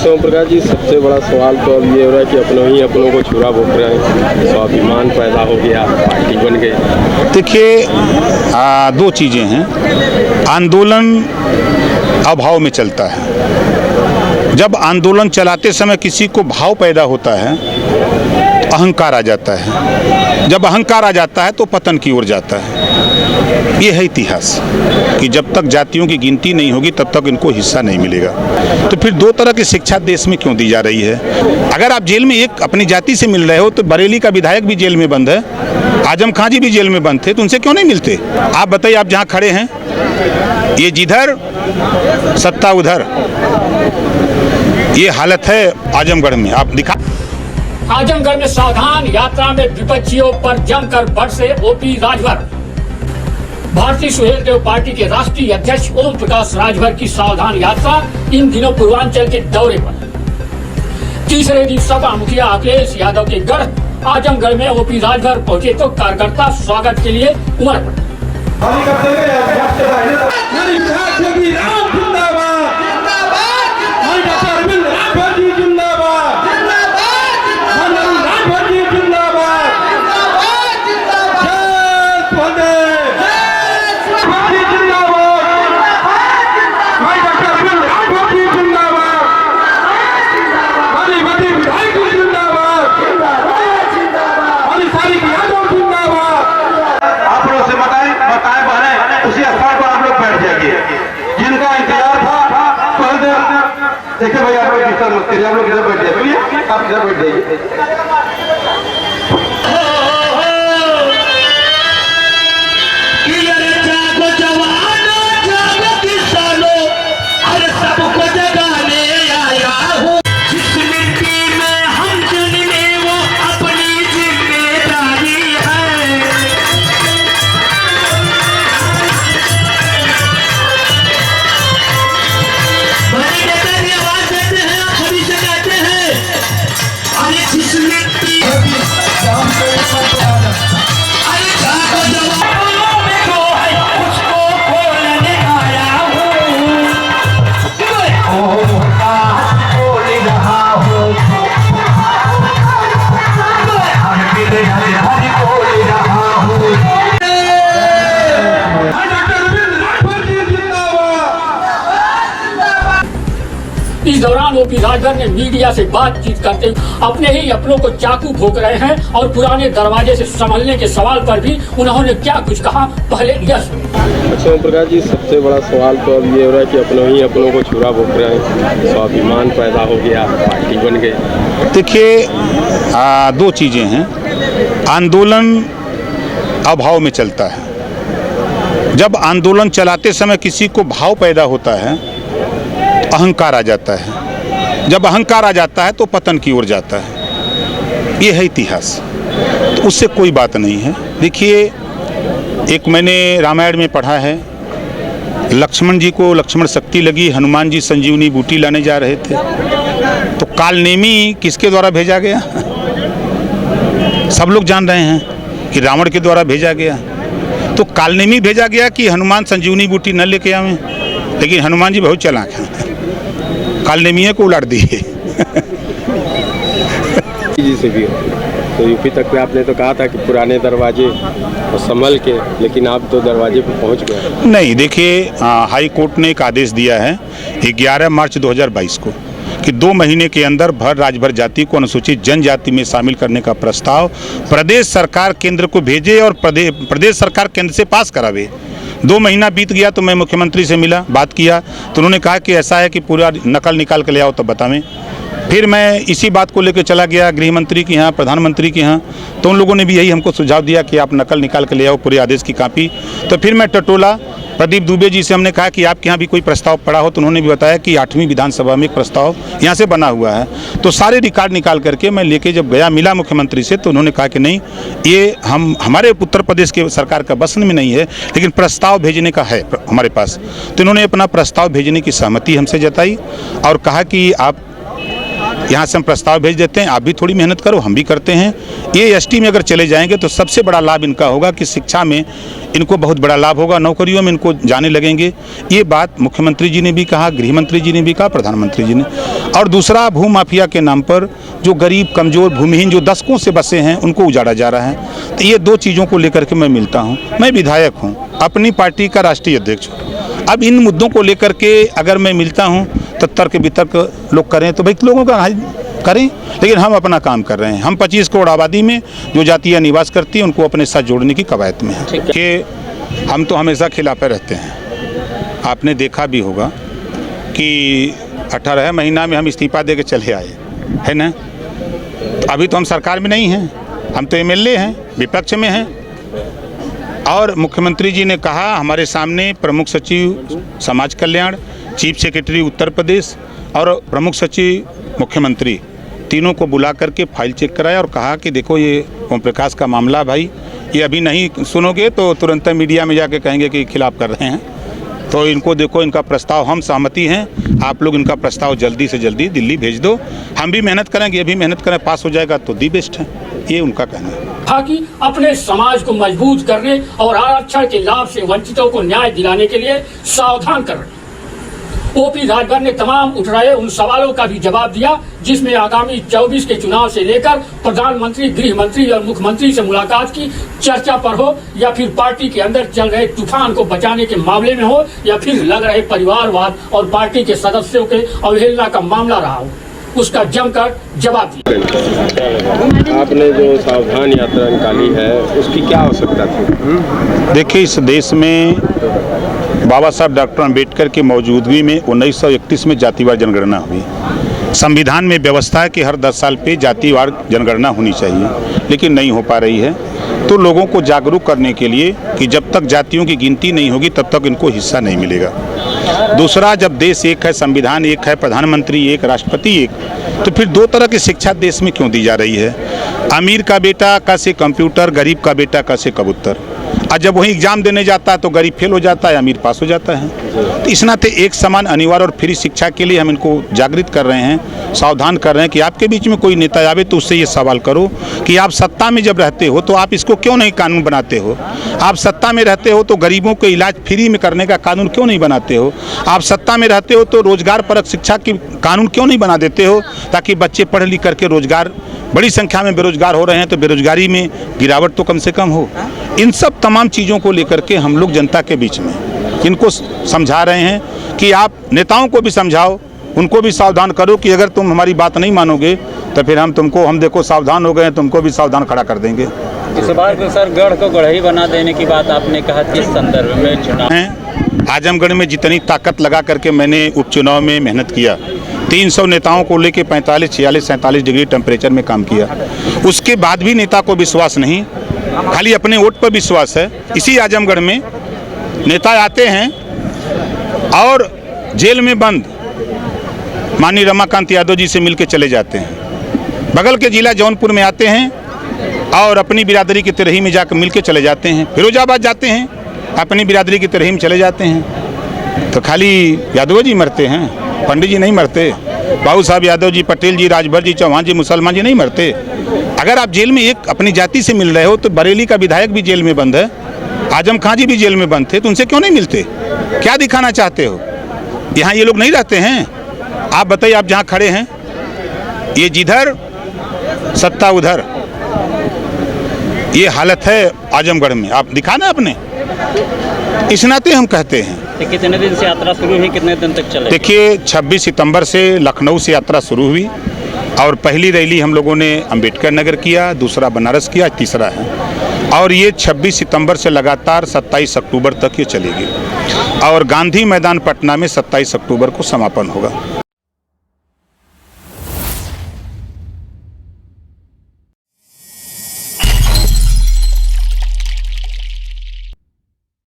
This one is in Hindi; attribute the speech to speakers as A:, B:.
A: सोम प्रकाश जी, सबसे बड़ा सवाल तो अब ये हो रहा है कि अपनों को छुरा भोग रहे हैं, स्वाभिमान पैदा हो गया, पार्टी बन गई।
B: देखिए, दो चीज़ें हैं। आंदोलन अभाव में चलता है। जब आंदोलन चलाते समय किसी को भाव पैदा होता है, अहंकार आ जाता है। जब अहंकार आ जाता है तो पतन की ओर जाता है। ये है इतिहास कि जब तक जातियों की गिनती नहीं होगी तब तक इनको हिस्सा नहीं मिलेगा। तो फिर दो तरह की शिक्षा देश में क्यों दी जा रही है? अगर आप जेल में एक अपनी जाति से मिल रहे हो तो बरेली का विधायक भी जेल में बंद है, आजम खां जी भी जेल में बंद थे, तो उनसे क्यों नहीं मिलते? आप बताइए, आप जहाँ खड़े हैं, ये जिधर सत्ता उधर, ये हालत है आजमगढ़ में। आप दिखा
C: आजमगढ़ में सावधान यात्रा में विपक्षियों पर जमकर बरसे ओपी राजभर। भारतीय सुहेल देव पार्टी के राष्ट्रीय अध्यक्ष ओम प्रकाश राजभर की सावधान यात्रा इन दिनों पूर्वांचल के दौरे पर। तीसरे दिन सपा मुखिया अखिलेश यादव के गढ़ आजमगढ़ में ओपी राजभर पहुंचे तो कार्यकर्ता स्वागत के लिए उमड़ पड़े।
D: देखिए भाई, आप लोग डिस्टर्ब मत करिए, आप लोग इधर बैठ जाइए, आप इधर बैठ जाइए।
C: इस दौरान ओपी राजभर ने मीडिया से बातचीत करते हुए अपने ही अपनों को चाकू भोंक रहे हैं और पुराने दरवाजे से संभलने के सवाल पर भी उन्होंने क्या कुछ कहा, पहले यह सुनिए।
A: सोम प्रकाश जी, सबसे बड़ा सवाल तो अब ये हो रहा है कि अपनों को छुरा भोग रहे हैं, स्वाभिमान पैदा हो गया, पार्टी बन गई।
B: देखिए, दो चीज़ें हैं। आंदोलन अभाव में चलता है। जब आंदोलन चलाते समय किसी को भाव पैदा होता है, अहंकार आ जाता है। जब अहंकार आ जाता है तो पतन की ओर जाता है। ये है इतिहास, तो उससे कोई बात नहीं है। देखिए, एक मैंने रामायण में पढ़ा है, लक्ष्मण जी को लक्ष्मण शक्ति लगी, हनुमान जी संजीवनी बूटी लाने जा रहे थे, तो कालनेमी किसके द्वारा भेजा गया? सब लोग जान रहे हैं कि रावण के द्वारा भेजा गया। तो कालनेमी भेजा गया कि हनुमान संजीवनी बूटी न लेके आवे, लेकिन हनुमान जी बहुत चालाक हैं, कालनेमिया को उलाट दिए।
A: जी से भी तो यूपी तक पे आपने तो कहा था कि पुराने दरवाजे और संभल के, लेकिन आप तो दरवाजे पे पहुंच गए।
B: नहीं, देखिए, हाई कोर्ट ने एक आदेश दिया है 11 मार्च 2022 को कि 2 महीने के अंदर भर राजभर जाति को अनुसूचित जनजाति में शामिल करने का प्रस्ताव प्रदेश सरकार केंद्र को भेजे और प्रदेश सरकार केंद्र से पास करावे। 2 महीना बीत गया तो मैं मुख्यमंत्री से मिला, बात किया, तो उन्होंने कहा कि ऐसा है कि पूरा नकल निकाल के ले आओ तब बतावें। फिर मैं इसी बात को लेकर चला गया गृह मंत्री के यहाँ, प्रधानमंत्री के यहाँ, तो उन लोगों ने भी यही हमको सुझाव दिया कि आप नकल निकाल के ले आओ, पूरे आदेश की कॉपी। तो फिर मैं टटोला प्रदीप दुबे जी से, हमने कहा कि आपके यहाँ भी कोई प्रस्ताव पड़ा हो, तो उन्होंने भी बताया कि 8वीं विधानसभा में एक प्रस्ताव यहाँ से बना हुआ है। तो सारे रिकॉर्ड निकाल करके मैं लेके जब गया, मिला मुख्यमंत्री से, तो उन्होंने कहा कि नहीं, ये हमारे उत्तर प्रदेश के सरकार का बस में नहीं है, लेकिन प्रस्ताव भेजने का है हमारे पास। तो इन्होंने अपना प्रस्ताव भेजने की सहमति हमसे जताई और कहा कि आप यहाँ से हम प्रस्ताव भेज देते हैं, आप भी थोड़ी मेहनत करो, हम भी करते हैं। ये एसटी में अगर चले जाएंगे तो सबसे बड़ा लाभ इनका होगा कि शिक्षा में इनको बहुत बड़ा लाभ होगा, नौकरियों में इनको जाने लगेंगे। ये बात मुख्यमंत्री जी ने भी कहा, गृह मंत्री जी ने भी कहा, प्रधानमंत्री जी ने। और दूसरा, भू माफिया के नाम पर जो गरीब कमज़ोर भूमिहीन जो दशकों से बसे हैं उनको उजाड़ा जा रहा है। तो ये दो चीज़ों को लेकर के मैं मिलता हूँ। मैं विधायक हूँ, अपनी पार्टी का राष्ट्रीय अध्यक्ष हूँ। अब इन मुद्दों को लेकर के अगर मैं मिलता हूँ तो तर्क वितर्क लोग करें तो भाई लोगों का करें, लेकिन हम अपना काम कर रहे हैं। हम 25 करोड़ आबादी में जो जातियाँ निवास करती हैं उनको अपने साथ जोड़ने की कवायद में है कि हम तो हमेशा खिलाफे रहते हैं। आपने देखा भी होगा कि 18 महीना में हम इस्तीफा दे के चले आए, है ना। तो अभी तो हम सरकार में नहीं हैं, हम तो एमएलए हैं, विपक्ष में हैं। और मुख्यमंत्री जी ने कहा हमारे सामने प्रमुख सचिव समाज कल्याण, चीफ सेक्रेटरी उत्तर प्रदेश और प्रमुख सचिव मुख्यमंत्री तीनों को बुला करके फाइल चेक कराया और कहा कि देखो ये ओम प्रकाश का मामला, भाई ये अभी नहीं सुनोगे तो तुरंत मीडिया में जाके कहेंगे कि खिलाफ कर रहे हैं। तो इनको देखो, इनका प्रस्ताव हम सहमति हैं, आप लोग इनका प्रस्ताव जल्दी से जल्दी दिल्ली भेज दो। हम भी मेहनत करेंगे, ये भी मेहनत करें, पास हो जाएगा तो दी बेस्ट है। ये उनका कहना है।
C: ताकि अपने समाज को मजबूत करने और आरक्षण के लाभ से वंचितों को न्याय दिलाने के लिए सावधान कर रहे हैं। ओपी राजभर ने तमाम उठ रहे उन सवालों का भी जवाब दिया जिसमें आगामी 24 के चुनाव से लेकर प्रधानमंत्री, गृह मंत्री और मुख्यमंत्री से मुलाकात की चर्चा पर हो, या फिर पार्टी के अंदर चल रहे तूफान को बचाने के मामले में हो, या फिर लग रहे परिवारवाद और पार्टी के सदस्यों के अवहेलना का मामला रहा हो, उसका जमकर जवाब दिया।
A: आपने जो सावधान यात्रा निकाली है उसकी क्या आवश्यकता थी?
B: देखिए, इस देश में बाबा साहब डॉक्टर अम्बेडकर की मौजूदगी में 1931 में जातिवार जनगणना हुई। संविधान में व्यवस्था है कि हर 10 साल पे जातिवार जनगणना होनी चाहिए, लेकिन नहीं हो पा रही है। तो लोगों को जागरूक करने के लिए कि जब तक जातियों की गिनती नहीं होगी तब तक इनको हिस्सा नहीं मिलेगा। दूसरा, जब देश एक है, संविधान एक है, प्रधानमंत्री एक, राष्ट्रपति एक, तो फिर दो तरह की शिक्षा देश में क्यों दी जा रही है? अमीर का बेटा का से कंप्यूटर, गरीब का बेटा का से कबूतर। और जब वही एग्जाम देने जाता है तो गरीब फेल हो जाता है, अमीर पास हो जाता है। तो इस नाते एक समान अनिवार्य और फ्री शिक्षा के लिए हम इनको जागृत कर रहे हैं, सावधान कर रहे हैं कि आपके बीच में कोई नेता आवे तो उससे ये सवाल करो कि आप सत्ता में जब रहते हो तो आप इसको क्यों नहीं कानून बनाते हो? आप सत्ता में रहते हो तो गरीबों को इलाज फ्री में करने का कानून क्यों नहीं बनाते हो? आप सत्ता में रहते हो तो रोजगार परक शिक्षा की कानून क्यों नहीं बना देते हो, ताकि बच्चे पढ़ लिख करके रोजगार, बड़ी संख्या में बेरोजगार हो रहे हैं तो बेरोजगारी में गिरावट तो कम से कम हो। इन सब तमाम चीज़ों को लेकर के हम लोग जनता के बीच में इनको समझा रहे हैं कि आप नेताओं को भी समझाओ, उनको भी सावधान करो कि अगर तुम हमारी बात नहीं मानोगे तो फिर हम देखो सावधान हो गए हैं, तुमको भी सावधान खड़ा कर देंगे।
E: इस बार को सर गढ़ को गढ़ ही बना देने की बात आपने कहा थी, इस संदर्भ में चुनाव
B: आजमगढ़ में जितनी ताकत लगा करके मैंने उपचुनाव में मेहनत किया, 300 नेताओं को लेके 45, 46, 47 डिग्री टेम्परेचर में काम किया, उसके बाद भी नेता को विश्वास नहीं, खाली अपने वोट पर विश्वास है। इसी आजमगढ़ में नेता आते हैं और जेल में बंद माननीय रमाकांत यादव जी से मिलके चले जाते हैं। बगल के जिला जौनपुर में आते हैं और अपनी बिरादरी की तिरही में जाकर मिलके चले जाते हैं। फिरोजाबाद जाते हैं, अपनी बिरादरी की तिरही में चले जाते हैं। तो खाली यादव जी मरते हैं, पंडित जी नहीं मरते, बाबू साहब यादव जी, पटेल जी, राजभर जी, चौहान जी, मुसलमान जी नहीं मरते। अगर आप जेल में एक अपनी जाति से मिल रहे हो तो बरेली का विधायक भी जेल में बंद है, आजम खां जी भी जेल में बंद थे, तो उनसे क्यों नहीं मिलते? क्या दिखाना चाहते हो? यहाँ ये लोग नहीं रहते हैं। आप बताइए, आप जहाँ खड़े हैं, ये जिधर सत्ता उधर, ये हालत है आजमगढ़ में। आप दिखाना अपने, इस नाते हम कहते हैं।
E: कितने दिन से यात्रा शुरू हुई, कितने दिन तक चले?
B: देखिए, 26 सितंबर से लखनऊ से यात्रा शुरू हुई और पहली रैली हम लोगों ने अंबेडकर नगर किया, दूसरा बनारस किया, तीसरा है, और ये 26 सितंबर से लगातार 27 अक्टूबर तक ये चलेगी और गांधी मैदान पटना में 27 अक्टूबर को समापन होगा।